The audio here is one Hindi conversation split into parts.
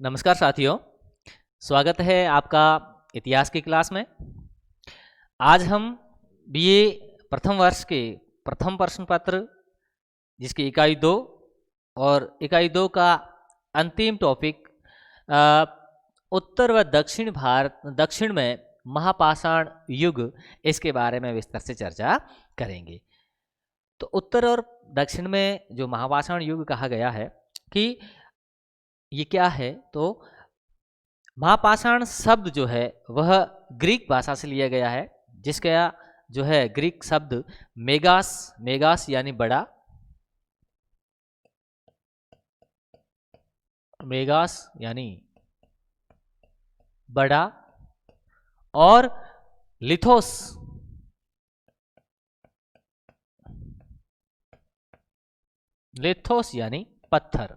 नमस्कार साथियों, स्वागत है आपका इतिहास की क्लास में। आज हम बीए प्रथम वर्ष के प्रथम प्रश्न पत्र जिसकी इकाई 2 और इकाई 2 का अंतिम टॉपिक उत्तर व दक्षिण में महापाषाण युग, इसके बारे में विस्तार से चर्चा करेंगे। तो उत्तर और दक्षिण में जो महापाषाण युग कहा गया है कि ये क्या है, तो महापाषाण शब्द जो है वह ग्रीक भाषा से लिया गया है, जिसका जो है ग्रीक शब्द मेगास यानी बड़ा, मेगास यानी बड़ा, और लिथोस यानी पत्थर।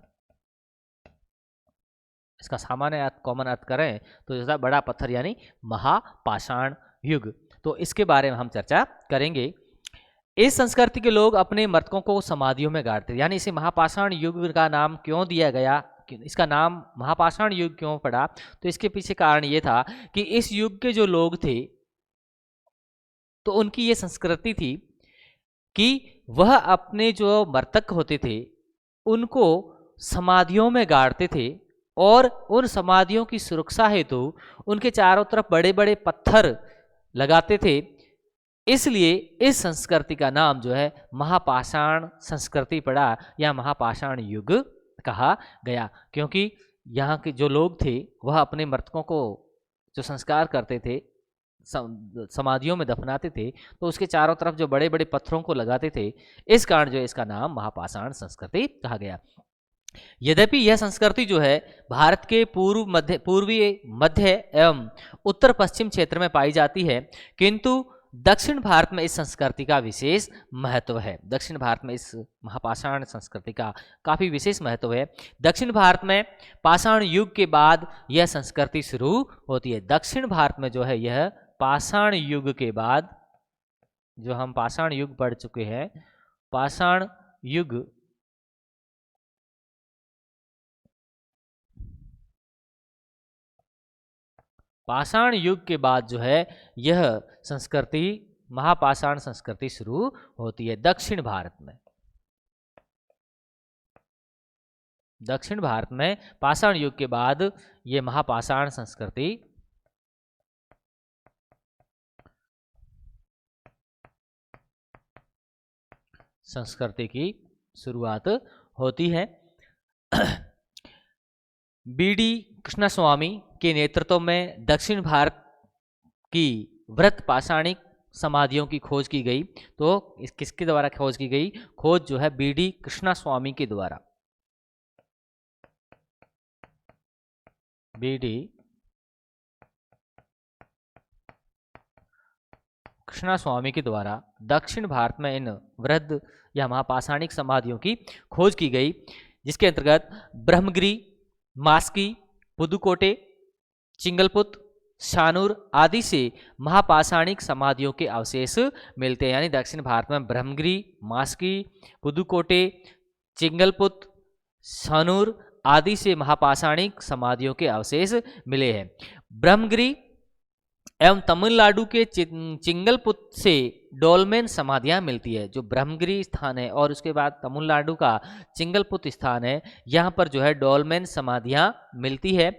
इसका सामान्य अर्थ, कॉमन अर्थ करें तो जैसा बड़ा पत्थर यानी महापाषाण युग। तो इसके बारे में हम चर्चा करेंगे। इस संस्कृति के लोग अपने मृतकों को समाधियों में गाड़ते, यानी इसे महापाषाण युग का नाम क्यों दिया गया, इसका नाम महापाषाण युग क्यों पड़ा, तो इसके पीछे कारण ये था कि इस युग के जो लोग थे तो उनकी ये संस्कृति थी कि वह अपने जो मृतक होते थे उनको समाधियों में गाड़ते थे और उन समाधियों की सुरक्षा हेतु उनके चारों तरफ बड़े बड़े पत्थर लगाते थे। इसलिए इस संस्कृति का नाम जो है महापाषाण संस्कृति पड़ा या महापाषाण युग कहा गया, क्योंकि यहाँ के जो लोग थे वह अपने मृतकों को जो संस्कार करते थे, समाधियों में दफनाते थे, तो उसके चारों तरफ जो बड़े बड़े पत्थरों को लगाते थे, इस कारण जो इसका नाम महापाषाण संस्कृति कहा गया। यद्यपि यह संस्कृति जो है भारत के पूर्वी मध्य एवं उत्तर पश्चिम क्षेत्र में पाई जाती है, किंतु दक्षिण भारत में इस संस्कृति का विशेष महत्व है। दक्षिण भारत में इस महापाषाण संस्कृति का काफी विशेष महत्व है। दक्षिण भारत में पाषाण युग के बाद यह संस्कृति शुरू होती है। दक्षिण भारत में जो है यह पाषाण युग के बाद, जो हम पाषाण युग पढ़ चुके हैं, पाषाण युग के बाद जो है यह संस्कृति महापाषाण संस्कृति शुरू होती है दक्षिण भारत में। दक्षिण भारत में पाषाण युग के बाद यह महापाषाण संस्कृति की शुरुआत होती है। बीडी कृष्णस्वामी के नेतृत्व में दक्षिण भारत की वृत्त पाषाणिक समाधियों की खोज की गई। तो किसके द्वारा खोज की गई? खोज जो है बीडी कृष्णस्वामी के द्वारा। बीडी कृष्णस्वामी के द्वारा दक्षिण भारत में इन वृद्ध या महापाषाणिक समाधियों की खोज की गई, जिसके अंतर्गत ब्रह्मगिरी, मास्की, पुदुकोटे, चिंगलपुत, शानूर आदि से महापाषाणिक समाधियों के अवशेष मिलते हैं। यानी दक्षिण भारत में ब्रह्मगिरी, मास्की, पुदुकोटे, चिंगलपुत, शानूर आदि से महापाषाणिक समाधियों के अवशेष मिले हैं। ब्रह्मगिरी एवं तमिलनाडु के चिंगलपुत से डोलमेन समाधियां मिलती है। जो ब्रह्मगिरी स्थान है और उसके बाद तमिलनाडु का चिंगलपुत स्थान है, यहाँ पर जो है डोलमेन समाधियां मिलती है।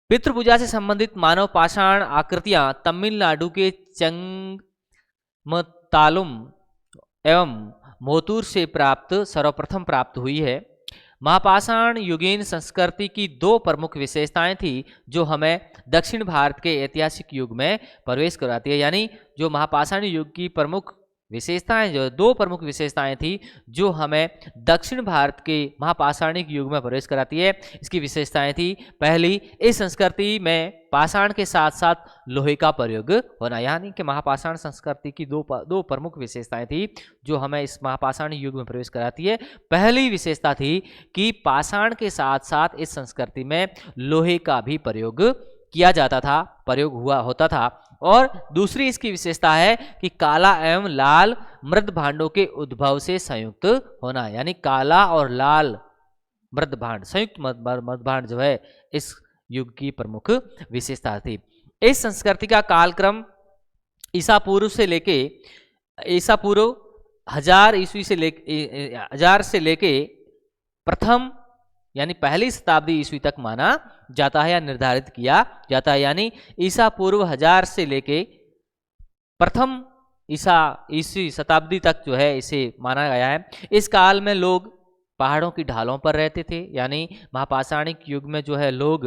पितृपूजा से संबंधित मानव पाषाण आकृतियां तमिलनाडु के चंगमतालुम एवं मोतूर से सर्वप्रथम प्राप्त हुई है। महापाषाण युगीन संस्कृति की दो प्रमुख विशेषताएं थी जो हमें दक्षिण भारत के ऐतिहासिक युग में प्रवेश कराती है। यानी जो महापाषाण युग की प्रमुख विशेषताएं, जो दो प्रमुख विशेषताएं थी जो हमें दक्षिण भारत के महापाषाणिक युग में प्रवेश कराती है। इसकी विशेषताएं थी, पहली, इस संस्कृति में पाषाण के साथ साथ लोहे का प्रयोग होना। यानी कि महापाषाण संस्कृति की दो प्रमुख विशेषताएं थी जो हमें इस महापाषाण युग में प्रवेश कराती है। पहली विशेषता थी कि पाषाण के साथ साथ इस संस्कृति में लोहे का भी प्रयोग किया जाता था, प्रयोग होता था। और दूसरी इसकी विशेषता है कि काला एवं लाल मृद भांडों के उद्भव से संयुक्त होना। यानी काला और लाल मृदभांड, संयुक्त मृदभांड जो है इस युग की प्रमुख विशेषता थी। इस संस्कृति का कालक्रम ईसा पूर्व से लेके ईसा पूर्व 1000 ईस्वी से लेके 1000 से लेके प्रथम यानी पहली शताब्दी ईस्वी तक माना जाता है या निर्धारित किया जाता है। यानी ईसा पूर्व 1000 से लेके प्रथम ईस्वी शताब्दी तक जो है इसे माना गया है। इस काल में लोग पहाड़ों की ढालों पर रहते थे, यानी महापाषाणिक युग में जो है लोग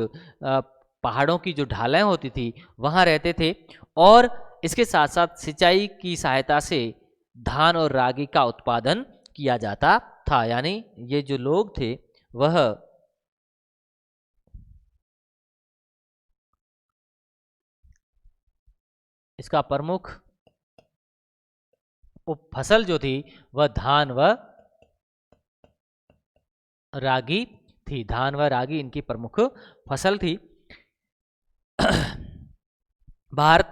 पहाड़ों की जो ढालें होती थी वहाँ रहते थे, और इसके साथ साथ सिंचाई की सहायता से धान और रागी का उत्पादन किया जाता था। यानी ये जो लोग थे वह इसका प्रमुख फसल जो थी वह धान व रागी थी। धान व रागी इनकी प्रमुख फसल थी।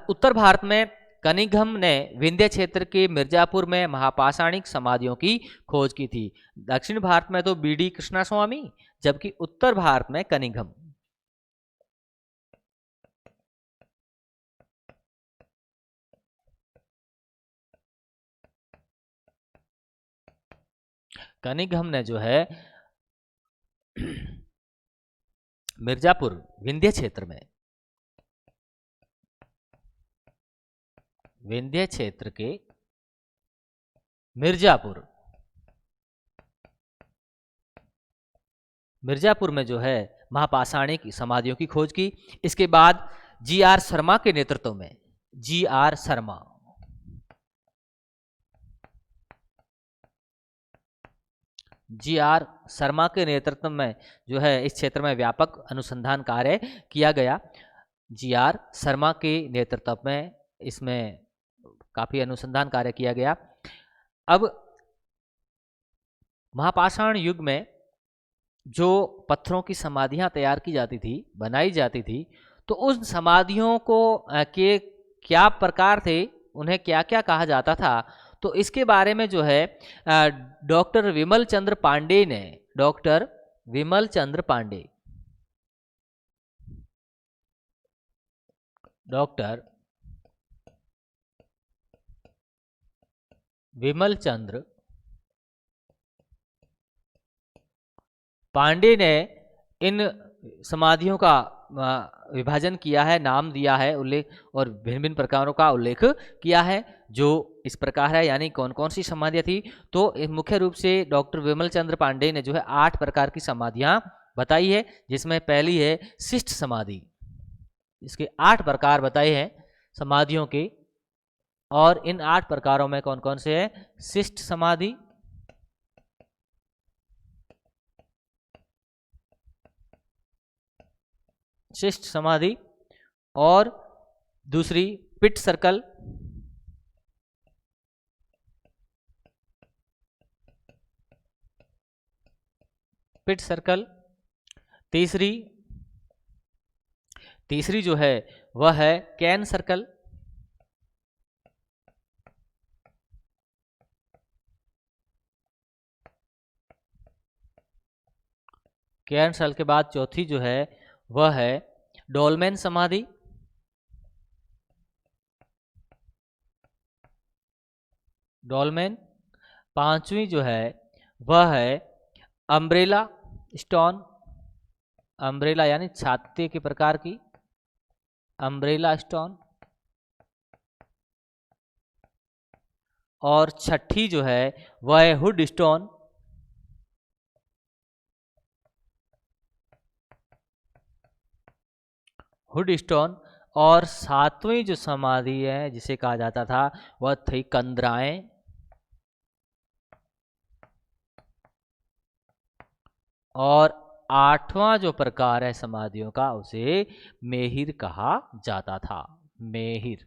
उत्तर भारत में कनिंघम ने विंध्य क्षेत्र के मिर्जापुर में महापाषाणिक समाधियों की खोज की थी। दक्षिण भारत में तो बीडी कृष्णास्वामी, जबकि उत्तर भारत में कनिंघम। कनिंघम ने जो है मिर्जापुर विंध्य क्षेत्र में, विंध्य क्षेत्र के मिर्जापुर में जो है महापाषाणिक समाधियों की खोज की। इसके बाद जी.आर. शर्मा के नेतृत्व में, जी.आर. शर्मा के नेतृत्व में जो है इस क्षेत्र में व्यापक अनुसंधान कार्य किया गया। जी.आर. शर्मा के नेतृत्व में इसमें काफी अनुसंधान कार्य किया गया। अब महापाषाण युग में जो पत्थरों की समाधियां तैयार की जाती थी, बनाई जाती थी, तो उन समाधियों को के क्या प्रकार थे, उन्हें क्या क्या कहा जाता था, तो इसके बारे में जो है डॉक्टर विमल चंद्र पांडे ने, डॉक्टर विमल चंद्र पांडे ने इन समाधियों का विभाजन किया है, नाम दिया है, उल्लेख और भिन्न भिन्न प्रकारों का उल्लेख किया है, जो इस प्रकार है। यानी कौन कौन सी समाधियां थी, तो मुख्य रूप से डॉक्टर विमल चंद्र पांडे ने जो है 8 प्रकार की समाधियां बताई है, जिसमें पहली है शिष्ट समाधि। इसके 8 प्रकार बताए हैं समाधियों के, और इन 8 प्रकारों में कौन कौन से है, शिष्ट समाधि, शिष्ट समाधि, और दूसरी पिट सर्कल, तीसरी जो है वह है कैन सर्कल, कैन सर्कल के बाद चौथी जो है वह है डोलमेन समाधि, डोलमेन। पांचवी जो है वह है अम्ब्रेला स्टोन, अम्ब्रेला यानी छाते के प्रकार की अम्ब्रेला स्टोन। और छठी जो है वह है हुड स्टोन, हुड स्टोन। और सातवीं जो समाधि है जिसे कहा जाता था वह थी कंदराएं, और 8वां जो प्रकार है समाधियों का उसे मेहिर कहा जाता था, मेहिर।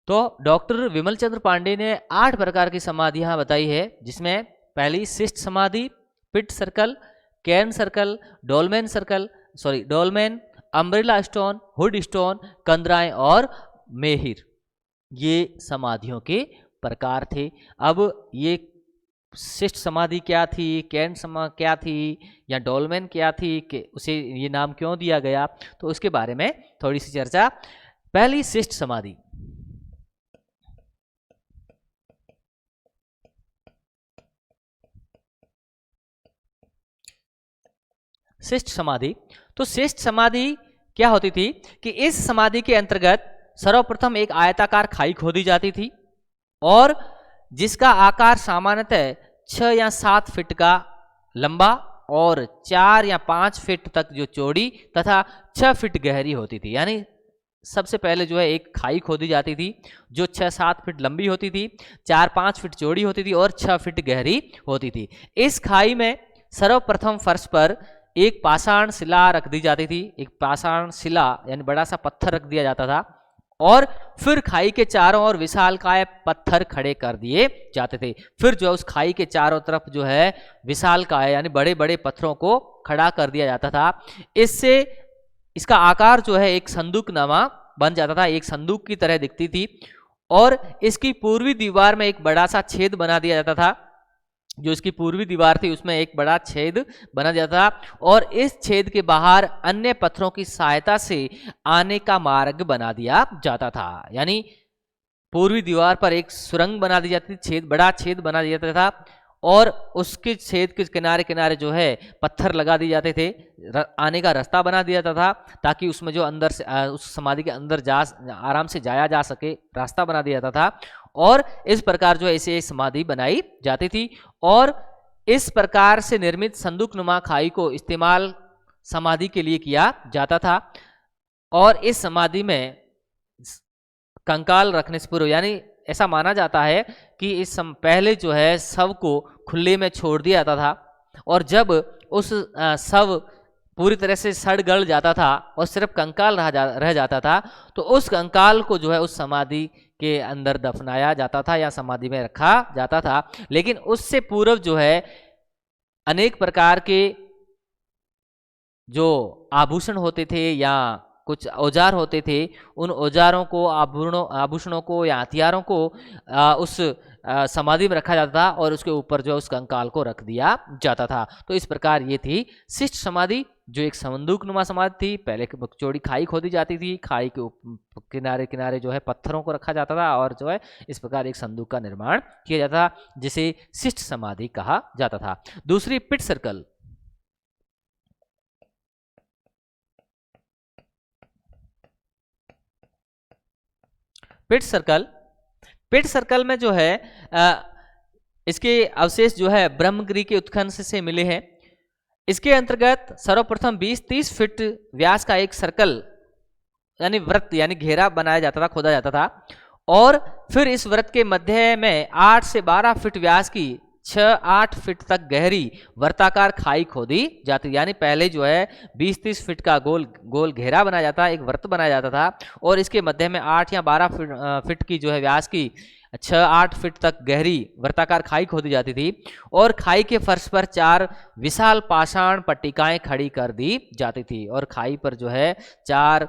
तो डॉक्टर विमल चंद्र पांडे ने 8 प्रकार की समाधियां बताई है, जिसमें पहली शिष्ट समाधि, pit circle, cairn circle, dolmen, umbrella stone, hood stone, कंदराएं और मेहिर, ये समाधियों के प्रकार थे। अब ये शिष्ट समाधि क्या थी, कैन समाधि क्या थी, या डोलमेन क्या थी, कि उसे ये नाम क्यों दिया गया, तो उसके बारे में थोड़ी सी चर्चा। पहली शिष्ट समाधि। शिष्ट समाधि, तो शिष्ट समाधि क्या होती थी कि इस समाधि के अंतर्गत सर्वप्रथम एक आयताकार खाई खोदी जाती थी और जिसका आकार सामान्यतः 6 या 7 फीट का लंबा और 4 या 5 फीट तक जो चौड़ी तथा 6 फीट गहरी होती थी। यानी सबसे पहले जो है एक खाई खोदी जाती थी जो 6-7 फीट लंबी होती थी, 4-5 फीट चौड़ी होती थी और 6 फीट गहरी होती थी। इस खाई में सर्वप्रथम फर्श पर एक पाषाण शिला रख दी जाती थी, एक पाषाण शिला यानी बड़ा सा पत्थर रख दिया जाता था और फिर खाई के चारों ओर विशालकाय पत्थर खड़े कर दिए जाते थे। फिर जो उस खाई के चारों तरफ जो है विशालकाय यानी बड़े बड़े पत्थरों को खड़ा कर दिया जाता था। इससे इसका आकार जो है एक संदूक नमा बन जाता था, एक संदूक की तरह दिखती थी और इसकी पूर्वी दीवार में एक बड़ा सा छेद बना दिया जाता था। जो इसकी पूर्वी दीवार थी उसमें एक बड़ा छेद बना जाता था और इस छेद के बाहर अन्य पत्थरों की सहायता से आने का मार्ग बना दिया जाता था। यानी पूर्वी दीवार पर एक सुरंग बना दी जाती थी, बड़ा छेद बना दिया जाता था और उसके छेद के किनारे किनारे जो है पत्थर लगा दिए जाते थे, आने का रास्ता बना दिया जाता था ताकि उसमें जो अंदर से उस समाधि के अंदर आराम से जाया जा सके, रास्ता बना दिया जाता था और इस प्रकार जो है इसे समाधि बनाई जाती थी। और इस प्रकार से निर्मित संदूक नुमा खाई को इस्तेमाल समाधि के लिए किया जाता था और इस समाधि में कंकाल रखने से पूर्व यानी ऐसा माना जाता है कि पहले जो है शव को खुले में छोड़ दिया जाता था और जब उस शव पूरी तरह से सड़ गल जाता था और सिर्फ कंकाल रह जाता था तो उस कंकाल को जो है उस समाधि के अंदर दफनाया जाता था या समाधि में रखा जाता था। लेकिन उससे पूर्व जो है अनेक प्रकार के जो आभूषण होते थे या कुछ औजार होते थे, उन औजारों को, आभूषणों को या हथियारों को उस समाधि में रखा जाता था और उसके ऊपर जो उस कंकाल को रख दिया जाता था। तो इस प्रकार ये थी शिष्ट समाधि जो एक संदूक नुमा समाधि थी। पहले चौड़ी खाई खोदी जाती थी, खाई के किनारे किनारे जो है पत्थरों को रखा जाता था और जो है इस प्रकार एक संदूक का निर्माण किया जाता था जिसे शिष्ट समाधि कहा जाता था। दूसरी पिट सर्कल। पिट सर्कल में जो है इसके अवशेष जो है ब्रह्मगिरी के उत्खनन से मिले हैं। इसके अंतर्गत सर्वप्रथम 20-30 फीट व्यास का एक सर्कल यानी वृत्त यानी घेरा बनाया जाता था, खोदा जाता था और फिर इस वृत्त के मध्य में 8 से 12 फीट व्यास की 6-8 फीट तक गहरी वर्ताकार खाई खोदी जाती। यानी पहले जो है 20-30 फीट का गोल घेरा बनाया जाता, एक वृत्त बनाया जाता था और इसके मध्य में 8 या 12 फीट की जो है व्यास की 6-8 फीट तक गहरी वर्ताकार खाई खोदी जाती थी और खाई के फर्श पर 4 विशाल पाषाण पट्टिकाएं खड़ी कर दी जाती थी और खाई पर जो है 4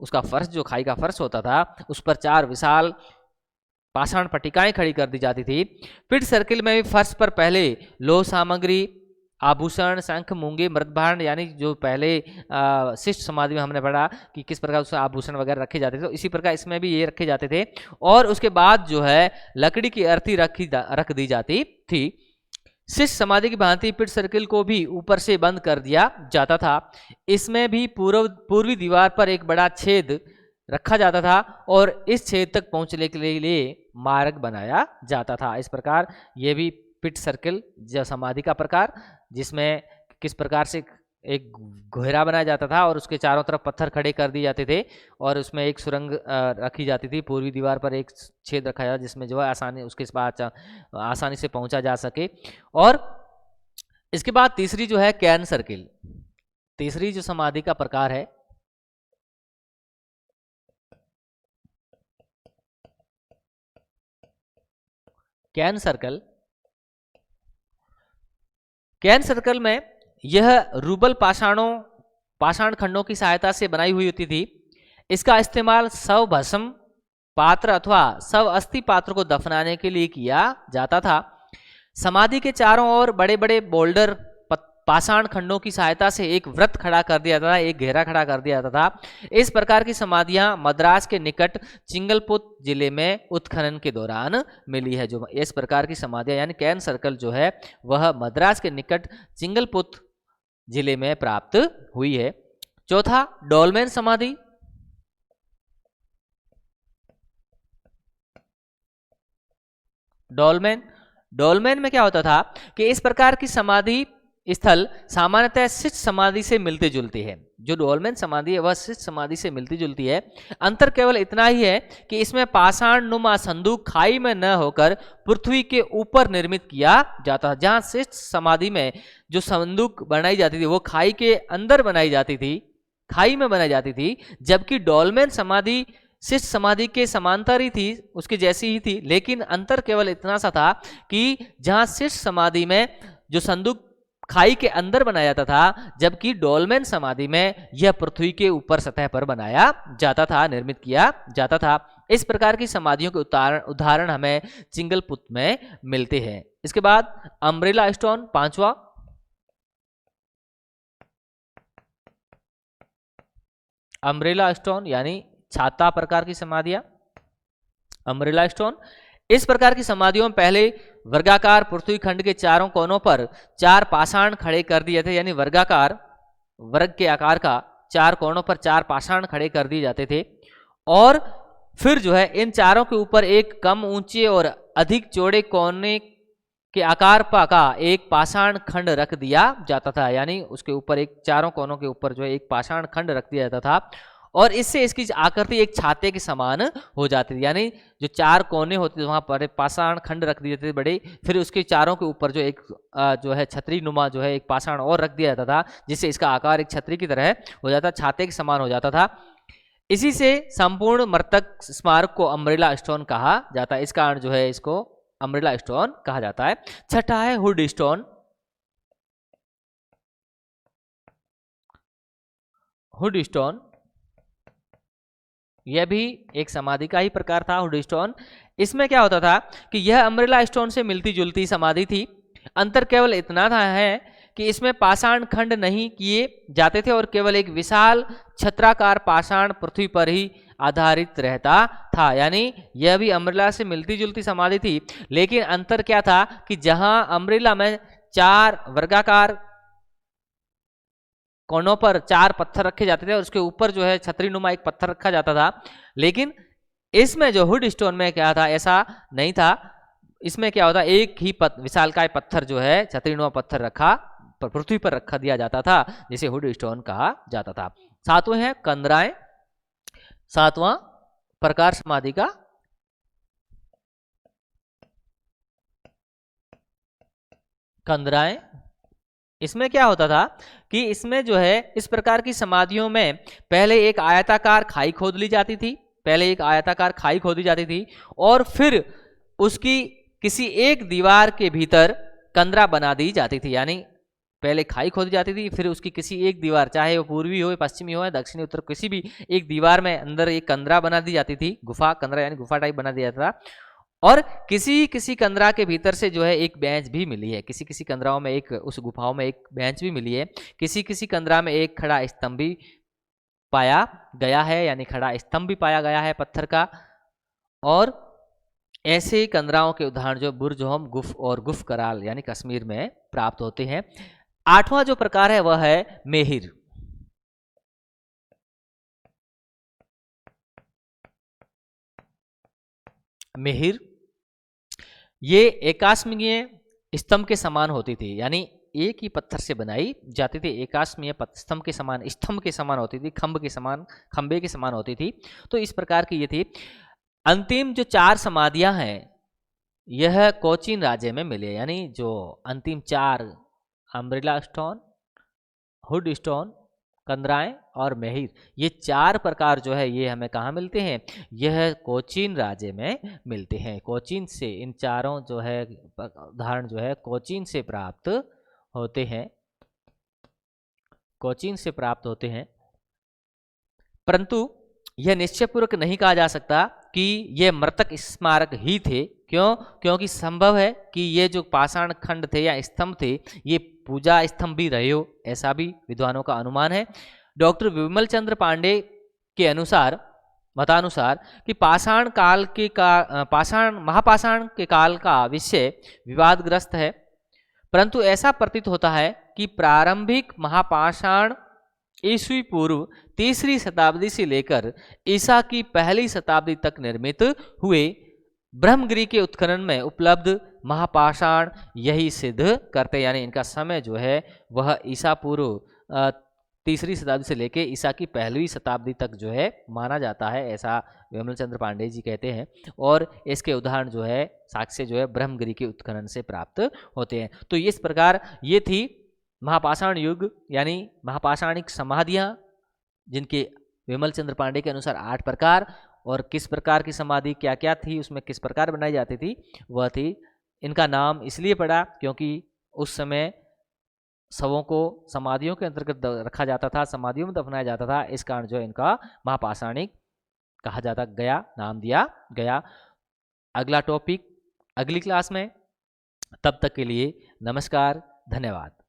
उसका फर्श जो खाई का फर्श होता था उस पर 4 विशाल पाषाण पट्टिकाएं खड़ी कर दी जाती थी। पिट सर्किल में भी फर्श पर पहले लोह सामग्री, आभूषण, शंख, मूंगे, मृदभांड यानी जो पहले शिष्ट समाधि में हमने पढ़ा कि किस प्रकार उसमें आभूषण वगैरह रखे जाते थे, तो इसी प्रकार इसमें भी ये रखे जाते थे और उसके बाद जो है लकड़ी की अर्थी रख दी जाती थी। शिष्ट समाधि की भांति पिट सर्किल को भी ऊपर से बंद कर दिया जाता था। इसमें भी पूर्वी दीवार पर एक बड़ा छेद रखा जाता था और इस छेद तक पहुंचने के लिए मार्ग बनाया जाता था। इस प्रकार ये भी पिट सर्किल जो समाधि का प्रकार जिसमें किस प्रकार से एक घेरा बनाया जाता था और उसके चारों तरफ पत्थर खड़े कर दिए जाते थे और उसमें एक सुरंग रखी जाती थी। पूर्वी दीवार पर एक छेद रखा जाता जिसमें जो है आसानी से पहुंचा जा सके। और इसके बाद तीसरी जो है कैन सर्किल, तीसरी जो समाधि का प्रकार है कैन सर्कल। कैन सर्कल में यह रूबल पाषाण खंडों की सहायता से बनाई हुई होती थी। इसका इस्तेमाल शव भस्म पात्र अथवा शव अस्थि पात्र को दफनाने के लिए किया जाता था। समाधि के चारों ओर बड़े बड़े बोल्डर पाषाण खंडों की सहायता से एक वृत्त खड़ा कर दिया जाता था, एक घेरा खड़ा कर दिया जाता था। इस प्रकार की समाधियां मद्रास के निकट चिंगलपुत जिले में उत्खनन के दौरान मिली है। जो इस प्रकार की समाधियां यानी कैन सर्कल जो है वह मद्रास के निकट चिंगलपुत जिले में प्राप्त हुई है। चौथा, डोलमेन समाधि। डोलमेन में क्या होता था कि इस प्रकार की समाधि स्थल सामान्यतः शिष्ट समाधि से मिलती जुलती है। जो डोलमेन समाधि है वह शिष्ट समाधि से मिलती जुलती है। अंतर केवल इतना ही है कि इसमें पाषाण नुमा संदूक खाई में न होकर पृथ्वी के ऊपर निर्मित किया जाता था। जहां शिष्ट समाधि में जो संदूक बनाई जाती थी वो खाई के अंदर बनाई जाती थी, खाई में बनाई जाती थी, जबकि डोलमेन समाधि शिष्ट समाधि के समांतर ही थी, उसकी जैसी ही थी। लेकिन अंतर केवल इतना सा था कि जहां शिष्ट समाधि में जो संदूक खाई के अंदर बनाया जाता था, जबकि डोलमेन समाधि में यह पृथ्वी के ऊपर सतह पर बनाया जाता था, निर्मित किया जाता था। इस प्रकार की समाधियों के उदाहरण हमें चिंगलपुत में मिलते हैं। इसके बाद अम्ब्रेला स्टोन, पांचवा। अम्ब्रेला स्टोन यानी छाता प्रकार की समाधियां, अम्ब्रेला स्टोन। इस प्रकार की समाधियों में पहले वर्गाकार पृथ्वी खंड के चारों कोनों पर चार पाषाण खड़े कर दिए थे, यानी वर्गाकार वर्ग के आकार का चार कोनों पर चार पाषाण खड़े कर दिए जाते थे। और फिर जो है इन चारों के ऊपर एक कम ऊंचे और अधिक चौड़े कोने के आकार का एक पाषाण खंड रख दिया जाता था, यानी उसके ऊपर एक चारों कोनों के ऊपर जो है एक पाषाण खंड रख दिया जाता था। और इससे इसकी आकृति एक छाते के समान हो जाती थी, यानी जो चार कोने होते थे वहां पर पाषाण खंड रख दिए थे बड़े, फिर उसके चारों के ऊपर जो एक जो है छतरी नुमा जो है एक पाषाण और रख दिया जाता था, जिससे इसका आकार एक छतरी की तरह हो जाता, छाते के समान हो जाता था। इसी से संपूर्ण मृतक स्मारक को अम्ब्रेला स्टोन कहा जाता है। इस कारण जो है इसको अम्ब्रेला स्टोन कहा जाता है। छठा है हुड स्टोन। हुड स्टोन यह भी एक समाधि का ही प्रकार था, हुड स्टोन। इसमें क्या होता था कि यह अम्ब्रेला स्टोन से मिलती जुलती समाधि थी। अंतर केवल इतना था है कि इसमें पाषाण खंड नहीं किए जाते थे और केवल एक विशाल छत्राकार पाषाण पृथ्वी पर ही आधारित रहता था, यानी यह भी अम्ब्रेला से मिलती जुलती समाधि थी। लेकिन अंतर क्या था कि जहां अम्ब्रेला में चार वर्गाकार कोनों पर चार पत्थर रखे जाते थे और उसके ऊपर जो है छतरी नुमा एक पत्थर रखा जाता था, लेकिन इसमें जो हुड स्टोन में क्या था ऐसा नहीं था। इसमें क्या होता, एक ही विशालकाय पत्थर जो है छतरी नुमा पत्थर रखा पृथ्वी पर रखा दिया जाता था, जिसे हुड स्टोन कहा जाता था। सातवें है कंदराएं। सातवां प्रकार समाधि का कंदराएं। इसमें क्या होता था कि इसमें जो है इस प्रकार की समाधियों में पहले एक आयताकार खाई खोद ली जाती थी, पहले एक आयताकार खाई खोदी जाती थी और फिर उसकी किसी एक दीवार के भीतर कंदरा बना दी जाती थी, यानी पहले खाई खोदी जाती थी, फिर उसकी किसी एक दीवार, चाहे वो पूर्वी हो, पश्चिमी हो, दक्षिणी, उत्तर, किसी भी एक दीवार में अंदर एक कंदरा बना दी जाती थी, गुफा कंदरा यानी गुफा टाइप बना दिया जाता था। और किसी किसी कंदरा के भीतर से जो है एक बेंच भी मिली है, किसी किसी कंदराओं में एक उस गुफाओं में एक बेंच भी मिली है, किसी किसी कंदरा में एक खड़ा स्तंभ भी पाया गया है, यानी खड़ा स्तंभ भी पाया गया है पत्थर का। और ऐसे कंदराओं के उदाहरण जो बुर्जहोम गुफ और गुफ कराल यानी कश्मीर में प्राप्त होते हैं। आठवां जो प्रकार है वह है मेहिर। मेहिर ये एकास्मीय स्तंभ के समान होती थी, यानी एक ही पत्थर से बनाई जाती थी, एकास्मीय स्तंभ के समान, स्तंभ के समान होती थी, खंभ के समान, खंबे के समान होती थी। तो इस प्रकार की ये थी। अंतिम जो चार समाधियां हैं यह कोचीन राज्य में मिले, यानी जो अंतिम चार अम्ब्रेला स्टोन, हुड स्टोन, कंदराएं और मेहिर, ये चार प्रकार जो है ये हमें कहाँ मिलते हैं, यह कोचीन राज्य में मिलते हैं। कोचीन से इन चारों जो है उदाहरण जो है कोचीन से प्राप्त होते हैं, कोचीन से प्राप्त होते हैं। परंतु यह निश्चयपूर्वक नहीं कहा जा सकता कि ये मृतक स्मारक ही थे। क्यों? क्योंकि संभव है कि ये जो पाषाण खंड थे या स्तंभ थे ये पूजा स्तंभ भी रहे हो, ऐसा भी विद्वानों का अनुमान है। डॉक्टर विमल चंद्र पांडे के अनुसार मतानुसार कि पाषाण महापाषाण के काल का विषय विवादग्रस्त है, परंतु ऐसा प्रतीत होता है कि प्रारंभिक महापाषाण ईस्वी पूर्व 3री शताब्दी से लेकर ईसा की 1ली शताब्दी तक निर्मित हुए। ब्रह्मगिरी के उत्खनन में उपलब्ध महापाषाण यही सिद्ध करते, यानी इनका समय जो है वह ईसा पूर्व 3री शताब्दी से लेकर ईसा की 1वीं शताब्दी तक जो है माना जाता है, ऐसा विमल चंद्र पांडे जी कहते हैं। और इसके उदाहरण जो है साक्ष्य जो है ब्रह्मगिरी के उत्खनन से प्राप्त होते हैं। तो इस प्रकार ये थी महापाषाण युग यानी महापाषाणिक समाधियां, जिनके विमल चंद्र पांडे के अनुसार 8 प्रकार, और किस प्रकार की समाधि क्या क्या थी, उसमें किस प्रकार बनाई जाती थी, वह थी। इनका नाम इसलिए पड़ा क्योंकि उस समय शवों को समाधियों के अंतर्गत रखा जाता था, समाधियों में दफनाया जाता था, इस कारण जो इनका महापाषाणिक कहा जाता गया, नाम दिया गया। अगला टॉपिक अगली क्लास में, तब तक के लिए नमस्कार, धन्यवाद।